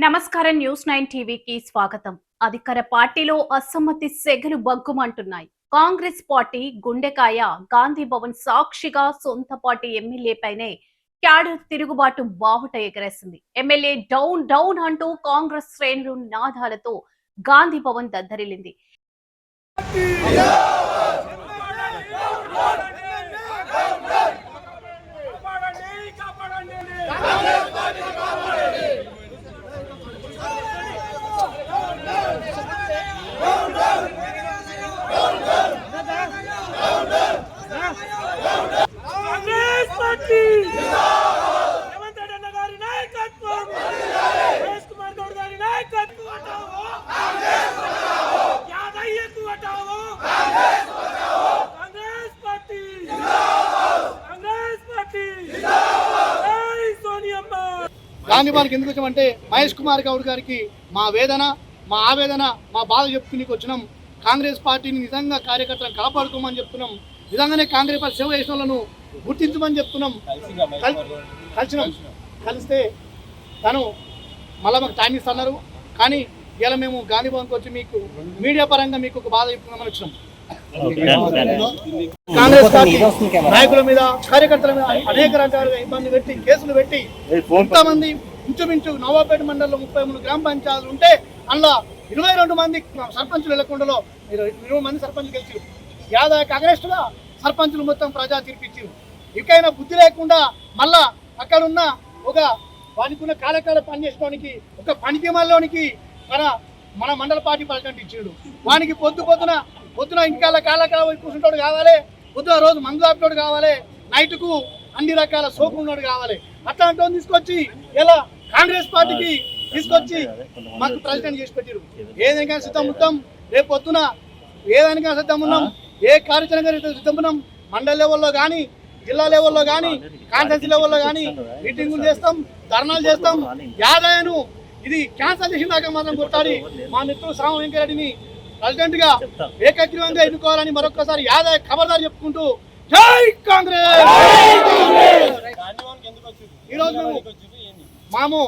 నమస్కారం న్యూస్ 9 టీవీకి స్వాగతం. అధికార పార్టీలో అసమ్మతి సెగలు బగ్గుమంటున్నాయి. కాంగ్రెస్ పార్టీ గుండెకాయ గాంధీ భవన్ సాక్షిగా సొంత పార్టీ ఎమ్మెల్యేపైనే క్యాడర్ తిరుగుబాటు బావుట ఎగరేసింది. ఎమ్మెల్యే డౌన్ డౌన్ అంటూ కాంగ్రెస్ శ్రేణులు నాదాలతో గాంధీ భవన్ దద్దరిల్లింది. గాంధీ భవన్కి ఎందుకు వచ్చామంటే మహేష్ కుమార్ గౌడ్ గారికి మా వేదన, మా ఆవేదన, మా బాధ చెప్పుకుని వచ్చినాం. కాంగ్రెస్ పార్టీని నిజంగా కార్యకర్తలను కాపాడుకోమని చెప్తున్నాం. నిజంగానే కాంగ్రెస్ పార్టీ సేవ చేసిన వాళ్ళను గుర్తించమని చెప్తున్నాం. కలిస్తే తను మళ్ళీ మాకు టైం ఇస్తున్నారు. కానీ ఇలా మేము గాంధీ భవన్కి వచ్చి మీకు మీడియా పరంగా మీకు ఒక బాధ చెప్పుకున్నామని వచ్చినాం. కాంగ్రెస్ పార్టీ నాయకుల మీద, కార్యకర్తల మీద అనేక రకాలుగా ఇబ్బంది పెట్టి, కేసులు పెట్టి, కొంతమంది ఇంచుమించు నవాపేట మండలంలో 33 గ్రామ పంచాయతీలు ఉంటే అందులో 22 మంది సర్పంచులు ఎలకొండలో 20 మంది సర్పంచులు గెలిచారు. యాదాకి అగ్రెస్ట్గా సర్పంచులు మొత్తం ప్రజా తీర్పిచ్చారు. ఇకైనా బుద్ధి లేకుండా మళ్ళా అక్కడున్న ఒక వానికి ఉన్న కాలకాల పనిచేసుకోవడానికి ఒక పనికి మళ్ళోనికి మన మండల పార్టీ ప్రెసిడెంట్ ఇచ్చాడు. వానికి పొద్దున ఇంటికాల కాలకాల కూర్చుంటాడు కావాలి, పొద్దున రోజు మందు ఆపినోడు కావాలి, నైట్కు అన్ని రకాల సోపు ఉన్నాడు కావాలి. అట్లాంటి తీసుకొచ్చి ఇలా కాంగ్రెస్ పార్టీకి తీసుకొచ్చి మాకు ప్రెసిడెంట్ చేసి పెట్టారు. ఏదైనా సిద్ధం ఉంటాం, రేపు పొద్దున ఏదైనా సిద్ధం ఉన్నాం, ఏ కార్యాచరణ సిద్ధం ఉన్నాం. మండల లెవెల్లో కానీ, జిల్లా లెవెల్లో కానీ, కాన్స్టిట్యూన్సీ లెవెల్లో కానీ మీటింగులు చేస్తాం, ధర్నాలు చేస్తాం. యాదయ్యను ఇది క్యాన్సల్ చేసిన దాకా మాత్రం కొట్టాలి. మా మిత్రుడు సామ వెంకరెడ్డిని ప్రెసిడెంట్ గా ఏకగ్రీవంగా ఎన్నుకోవాలని మరొకసారి యాదయ్య ఖబర్దార్ చెప్పుకుంటూ జై కాంగ్రెస్. ఈరోజు మాము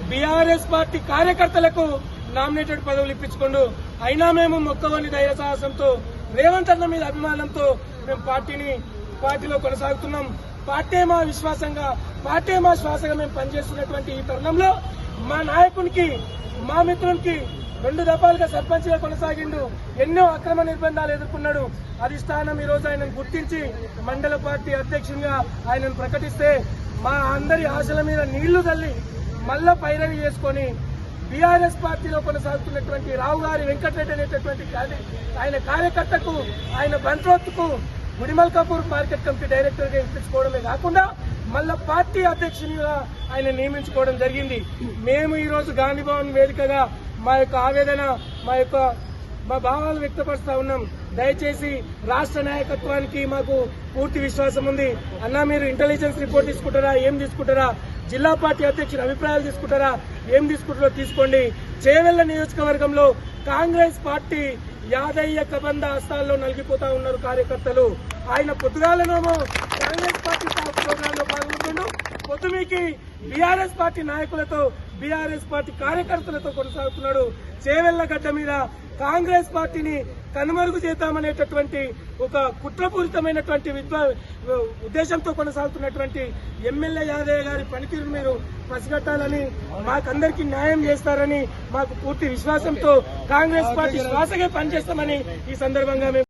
బీఆర్ఎస్ పార్టీ కార్యకర్తలకు నామినేటెడ్ పదవులు ఇప్పించుకుంటూ అయినా మేము మొక్కవని ధైర్య సాహసంతో రేవంత్ అన్న మీద అభిమానంతో మేము పార్టీలో కొనసాగుతున్నాం. పార్టీ మా విశ్వాసంగా, పార్టీ మా శ్వాసగా మేము పనిచేస్తున్నటువంటి ఈ తరుణంలో మా నాయకునికి, మా మిత్రునికి 2 దఫాలుగా సర్పంచ్గా కొనసాగిండు. ఎన్నో అక్రమ నిర్బంధాలు ఎదుర్కొన్నాడు. అధిష్టానం ఈ రోజు ఆయనను గుర్తించి మండల పార్టీ అధ్యక్షునిగా ఆయనను ప్రకటిస్తే మా అందరి ఆశల మీద నీళ్లు తల్లి మళ్ళా పైరవి చేసుకుని బీఆర్ఎస్ పార్టీలో కొనసాగుతున్నటువంటి రావు గారి వెంకటరెడ్డి అనేటటువంటి ఆయన కార్యకర్తకు, ఆయన బంట్రోత్కు గుడిమల్ కపూర్ మార్కెట్ కమిటీ డైరెక్టర్ గా ఇప్పించుకోవడమే కాకుండా మళ్ళా పార్టీ అధ్యక్షునిగా ఆయన నియమించుకోవడం జరిగింది. మేము ఈ రోజు గాంధీ భవన్ వేదికగా మా యొక్క ఆవేదన, మా భావాలు వ్యక్తపరుస్తా ఉన్నాం. దయచేసి రాష్ట్ర నాయకత్వానికి మాకు పూర్తి విశ్వాసం ఉంది. అన్నా మీరు ఇంటెలిజెన్స్ రిపోర్ట్ తీసుకుంటారా, ఏం తీసుకుంటారా, జిల్లా పార్టీ అధ్యక్షుల అభిప్రాయాలు తీసుకుంటారా, ఏం తీసుకుంటారో తీసుకోండి. చేవెళ్ల నియోజకవర్గంలో కాంగ్రెస్ పార్టీ యాదయ్య కబంద హస్తాల్లో నలిగిపోతా ఉన్నారు కార్యకర్తలు. ఆయన పొద్దుగాలనేమో కాంగ్రెస్ పార్టీ ప్రోగ్రామ్ లో పాల్గొంటుండు, పొద్దుమీకి బీఆర్ఎస్ పార్టీ నాయకులతో, బీఆర్ఎస్ పార్టీ కార్యకర్తలతో కొనసాగుతున్నాడు. చేవెళ్ల గడ్డ మీద కాంగ్రెస్ పార్టీని కనుమరుగు చేద్దామనేటటువంటి ఒక కుట్రపూరితమైనటువంటి ఉద్దేశంతో కొనసాగుతున్నటువంటి ఎమ్మెల్యే యాదయ్య గారి పనితీరును మీరు పసిగట్టాలని, మాకందరికీ న్యాయం చేస్తారని మాకు పూర్తి విశ్వాసంతో కాంగ్రెస్ పార్టీ శ్వాసగా పనిచేస్తామని ఈ సందర్భంగా మేము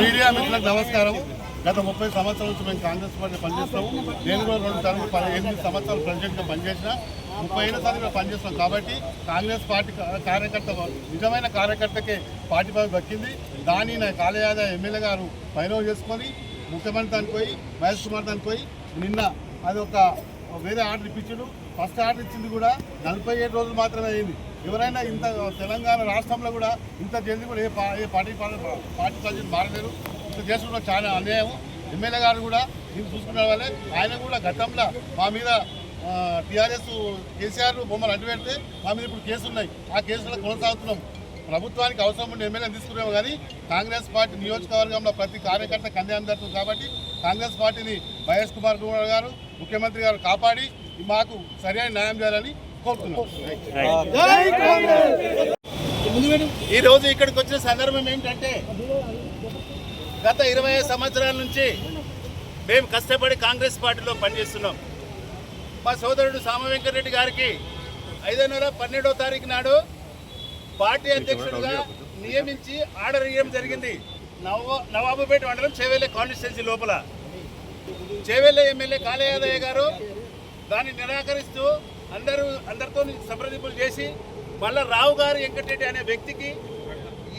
మీడియా మిత్రులకు నమస్కారం. గత 30 సంవత్సరాల నుంచి మేము కాంగ్రెస్ పార్టీ పనిచేస్తాము. నేను కూడా 2 టర్మ్ 8 సంవత్సరాలు ప్రెసిడెంట్గా పనిచేసిన, 30 సార్లు పనిచేస్తాం. కాబట్టి కాంగ్రెస్ పార్టీ కార్యకర్త, నిజమైన కార్యకర్తకే పార్టీ పదవి దక్కింది. దాన్ని నా కాళయాద ఎమ్మెల్యే గారు ఫైనల్ చేసుకొని ముఖ్యమంత్రి దానికి పోయి, మహేష్ కుమార్ దానికి పోయి నిన్న అది ఒక వేరే ఆర్డర్ ఇప్పించాడు. ఫస్ట్ ఆర్డర్ ఇచ్చింది కూడా 47 రోజులు మాత్రమే అయింది. ఎవరైనా ఇంత తెలంగాణ రాష్ట్రంలో కూడా ఇంత జల్దీ కూడా ఏ పార్టీ ప్రెసిడెంట్ మారలేరు. ఇంత చేసుకున్న చాలా అన్యాయం. ఎమ్మెల్యే గారు కూడా దీన్ని చూసుకునే వాళ్ళే. ఆయన కూడా గతంలో మా మీద టీఆర్ఎస్ కేసీఆర్ బొమ్మలు అడ్డు పెడితే మా మీద ఇప్పుడు కేసులు ఉన్నాయి. ఆ కేసులో కొనసాగుతున్నాం. ప్రభుత్వానికి అవసరం ఉండే ఎమ్మెల్యేని తీసుకున్నాము. కానీ కాంగ్రెస్ పార్టీ నియోజకవర్గంలో ప్రతి కార్యకర్త కన్యాయం జరుగుతుంది. కాబట్టి కాంగ్రెస్ పార్టీని మహేష్ కుమార్ గారు, ముఖ్యమంత్రి గారు కాపాడి మాకు సరైన న్యాయం చేయాలని కోరుతున్నాం. జై కాంగ్రెస్. ఈ రోజు ఇక్కడికి వచ్చిన సందర్భం ఏంటంటే గత 25 సంవత్సరాల నుంచి మేము కష్టపడి కాంగ్రెస్ పార్టీలో పనిచేస్తున్నాం. మా సోదరుడు సామవెంకటరెడ్డి గారికి 5వ నెల 12వ తారీఖు నాడు పార్టీ అధ్యక్షుడిగా నియమించి ఆర్డర్ ఇవ్వడం జరిగింది. నవాబుపేట మండలం చేవెళ్ళ కాన్స్టిట్యున్సీ లోపల చేవెళ్ళ ఎమ్మెల్యే కాళయాదయ్య గారు దాన్ని నిరాకరిస్తూ అందరితో సంప్రదింపులు చేసి మళ్ళా రావు గారు వెంకటరెడ్డి అనే వ్యక్తికి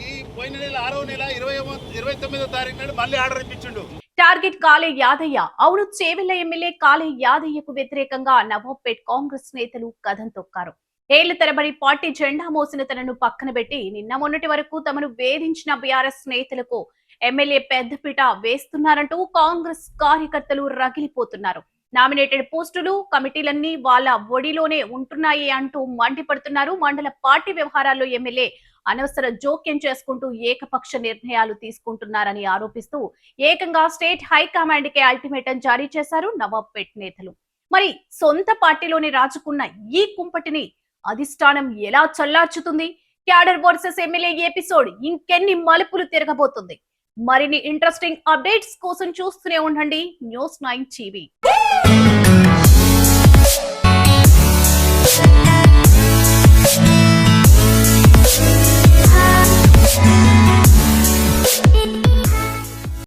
ఈ పోయిన నెల 6వ నెల 29వ తారీఖు నాడు మళ్ళీ ఆర్డర్ ఇప్పించిండు. టార్గెట్ కాళే యాదయ్య. అవును, చేవెళ్ల ఎమ్మెల్యే కాళే యాదయ్యకు వ్యతిరేకంగా నవాబ్పేట్ కాంగ్రెస్ నేతలు కథం తొక్కారు. ఏళ్ల తరబడి పార్టీ జెండా మోసిన తనను పక్కన పెట్టి నిన్న మొన్నటి వరకు తమను వేధించిన బీఆర్ఎస్ నేతలకు ఎమ్మెల్యే పెద్దపీట వేస్తున్నారంటూ కాంగ్రెస్ కార్యకర్తలు రగిలిపోతున్నారు. నామినేటెడ్ పోస్టులు కమిటీలన్నీ వాళ్ళ ఒడిలోనే ఉంటున్నాయి అంటూ మండిపడుతున్నారు. మండల పార్టీ వ్యవహారాల్లో ఎమ్మెల్యే అనవసర జోక్యం చేసుకుంటూ ఏకపక్ష నిర్ణయాలు తీసుకుంటున్నారని ఆరోపిస్తూ ఏకంగా స్టేట్ హైకమాండ్ కి అల్టిమేటం జారీ చేశారు నవాబ్పేట్ నేతలు. మరి సొంత పార్టీలోనే రాజుకున్న ఈ కుంపటిని అధిష్టానం ఎలా చల్లార్చుతుంది? క్యాడర్ వర్సెస్ ఎమ్మెల్యే ఎపిసోడ్ ఇంకెన్ని మలుపులు తిరగబోతుంది? మరిన్ని ఇంట్రెస్టింగ్ అప్డేట్స్ కోసం చూస్తూనే ఉండండి News 9 TV.